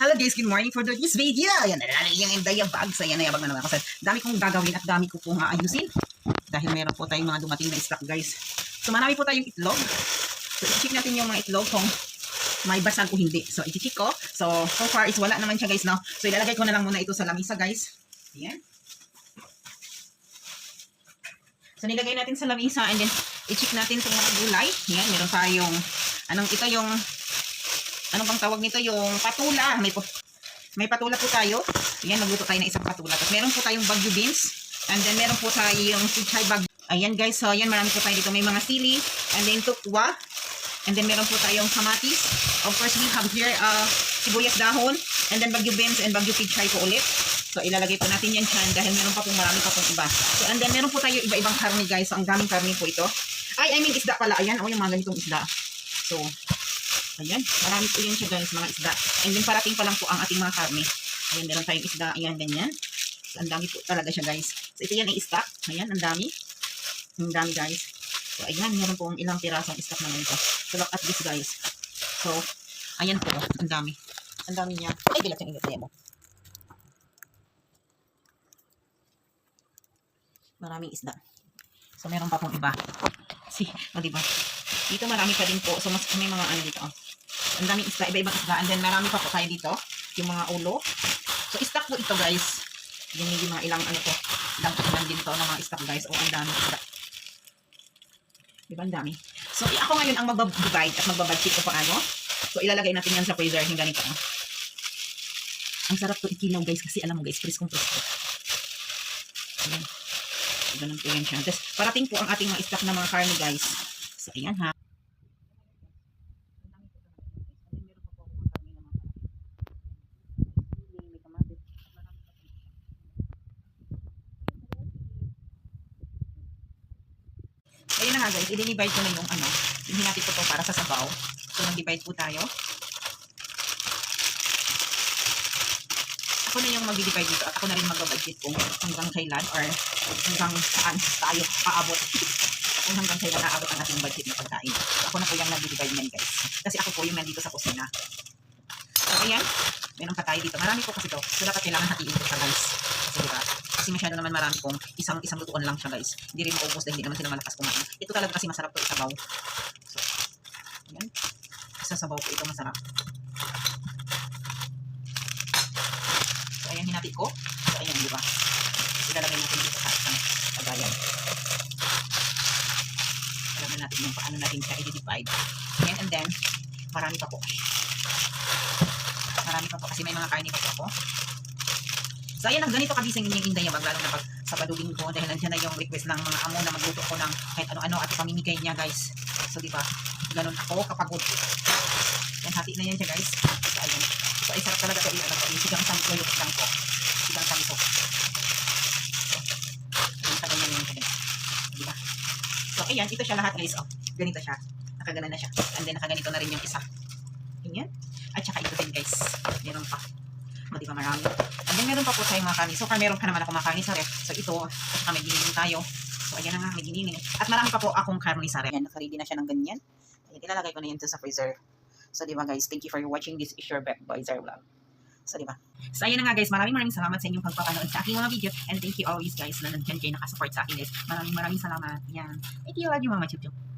Hello guys, good morning for this video. Ayan, nalalagyan yung Indaya bags. Ayan, nayabag na naman ako. Dami kong gagawin at dami ko pong aayusin. Dahil meron po tayong mga dumating na stock guys. So marami po tayong itlog. So i-check natin yung mga itlog kung may basag o hindi. So i-check ko. So far is wala naman siya guys, no? So ilalagay ko na lang muna ito sa lamisa guys. Ayan. So nilagay natin sa lamisa and then i-check natin itong mga gulay. Ayan, meron tayong, ito yung, anong bang tawag nito? Yung patula. May patula po tayo. Ayan, magluto tayo ng isang patula. Tapos meron po tayong bagyo beans. And then meron po tayong pichay bagyo. Ayan guys, so ayan, marami po tayo dito. May mga sili. And then tukwa. And then meron po tayong kamatis. Of course, we have here sibuyas dahon. And then bagyo beans and bagyo pichay po ulit. So ilalagay po natin yan dyan dahil meron pa pong marami pa pong iba. So and then meron po tayo iba-ibang karne guys. So ang daming karne po ito. I mean isda pala. Ayan, yung mga ganitong isda. So, ayan, marami po yan siya guys, mga isda. And then parating pa lang po ang ating mga karne. Ayan, meron tayong isda. Ayan, ganyan. So, ang dami po talaga siya guys. So ito yan ay stock. Ayan, ang dami. Ang dami guys. So ayan, meron po ilang pirasong stock naman ito. So look at this guys. So, ayan po, ang dami. Ang dami niya. Ay, bilat yung ingat mo. Maraming isda. So, meron pa pong iba. See, diba? Dito marami pa din po. So, mas may mga dito. Ang daming isda, iba-ibang isda. And then, marami pa po tayo dito. Yung mga ulo. So, stock po ito, guys. Yan yung mga ilang ilang din to ng mga stock, guys. O, ang daming isda. Diba, ang dami. So, ako ngayon ang magbabdivide at magbabudget ko paano. So, ilalagay natin yan sa freezer. Yung ganito. Ang sarap to ikilaw, guys. Kasi alam mo, guys, preskong presko. Ayan. Ganun po yan siya. Tapos, parating po ang ating mga stock na mga karne, guys. So, ayan ha. Ayan na nga, guys. I-divide ko na yung yung hinati ko to para sa sabaw. So, nag-divide po tayo. Ako na yung mag-divide dito at ako na rin mag-budget kung hanggang kailan or hanggang saan tayo aabot. Kung hanggang kailan aabot ang ating budget na pagkain. So, ako na po yung nag-divide niyan guys. Kasi ako po yung nandito sa kusina. So ayan, meron pa tayo dito. Marami po kasi to. So dapat kailangan hatiin ko siya guys. So diba? Kasi masyado naman marami kung isang lutuan lang siya guys. Hindi rin maubos dahil hindi naman sila malakas kumain. Ito talaga kasi masarap to isabaw. So, ayan. Isasabaw po ito masarap. Ayan, hinati ko. So, ayan, di ba? Ilalagay natin dito sa isang kagayan. Alam natin yung paano natin siya i-divide. Ayan, and then, marami pa po. Marami pa po kasi may mga karne pa po ako. So, ayan, ang ganito kabising yung Indaya bag, lalo na pag sa paduging ko, dahil nandiyan na yung request ng mga amo na magluto ko ng kahit ano-ano at pamimigay niya, guys. So, di ba? Ganun ako kapagod. Yan, hati na yan siya, guys. So, ayan. So, ay sarap talaga ito yung sigang sampo yung sigang ko. Sigang sampo. So, ayan, sa ganyan yun siya, guys. Diba? So, ayan, ito siya lahat, guys. Oh, ganito siya. Nakaganan na siya. And then, nakaganito na rin yung isa. Ayan. At saka ito din, guys. Meron pa. O, diba, marami. And then, meron pa po tayong mga kanin. So, meron pa naman ako mga kanin sa ref. So, ito, at saka may giniling tayo. So, ayan na nga, may giniling. At marami pa po akong karne sa ref. Ayan, nakaready na siya ng ganyan. Ayan, ilalagay ko na yun sa freezer. So, diba guys, thank you for watching this is your Beth Boyzer vlog. So, diba? So, ayan na nga guys, maraming salamat sa inyong pagpapanood sa aking mga video. And thank you always guys na nandiyan kayo nakasupport sa akin guys. Maraming salamat. Yan. Thank you, love you, Mama Chup Chup.